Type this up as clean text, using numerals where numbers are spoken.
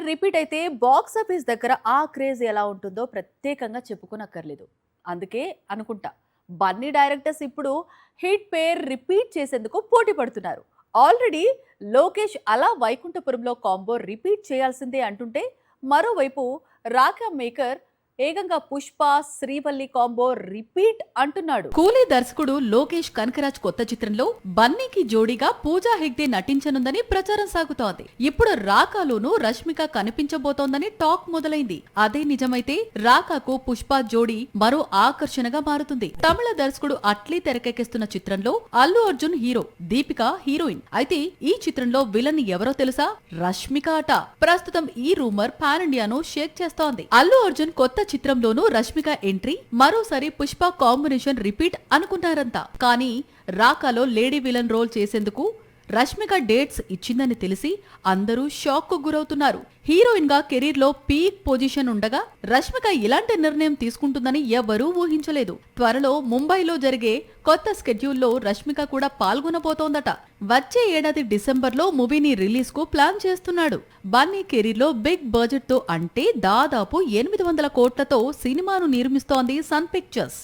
పేర్ repeat అయితే box office దగ్గర ఆ క్రేజ్ ఎలా ఉంటుందో ప్రత్యేకంగా చెప్పుకోనక్కర్లేదు. అందుకే అనుకుంటా బన్నీ డైరెక్టర్స్ ఇప్పుడు హిట్ పేర్ రిపీట్ చేసేందుకు పోటీ పడుతున్నారు. ఆల్రెడీ లోకేష్ అలా వైకుంఠపురంలో కాంబో రిపీట్ చేయాల్సిందే అంటుంటే, మరోవైపు రాకా మేకర్ ఏకంగా పుష్ప శ్రీవల్లి కాంబో రిపీట్ అంటున్నాడు. కూలీ దర్శకుడు లోకేష్ కనకరాజ్ కొత్త చిత్రంలో బన్నీకి జోడీగా పూజా హెగ్డే నటించనుందని ప్రచారం సాగుతోంది. ఇప్పుడు రాకాలోనూ రష్మిక కనిపించబోతోందని టాక్ మొదలైంది. అదే నిజమైతే రాకాకు పుష్ప జోడీ మరో ఆకర్షణగా మారుతుంది. తమిళ దర్శకుడు అట్లీ తెరకెక్కిస్తున్న చిత్రంలో అల్లు అర్జున్ హీరో, దీపిక హీరోయిన్. అయితే ఈ చిత్రంలో విలన్ ఎవరో తెలుసా? రష్మిక అట. ప్రస్తుతం ఈ రూమర్ పాన్ ఇండియాను షేక్ చేస్తోంది. అల్లు అర్జున్ కొత్త చిత్రంలోనూ రష్మిక ఎంట్రీ, మరోసారి పుష్ప కాంబినేషన్ రిపీట్ అనుకున్నారంతా. కానీ రాకాలో లేడీ విలన్ రోల్ చేసేందుకు రష్మిక డేట్స్ ఇచ్చిందని తెలిసి అందరూ షాక్ కు గురవుతున్నారు. హీరోయిన్ గా కెరీర్ లో పీక్ పొజిషన్ ఉండగా రష్మిక ఇలాంటి నిర్ణయం తీసుకుంటుందని ఎవరూ ఊహించలేదు. త్వరలో ముంబైలో జరిగే కొత్త స్కెడ్యూల్లో రష్మిక కూడా పాల్గొనబోతోందట. వచ్చే ఏడాది డిసెంబర్లో మూవీని రిలీజ్ కు ప్లాన్ చేస్తున్నాడు. బన్నీ కెరీర్ లో బిగ్ బడ్జెట్ తో, అంటే దాదాపు 800 కోట్లతో సినిమాను నిర్మిస్తోంది సన్ పిక్చర్స్.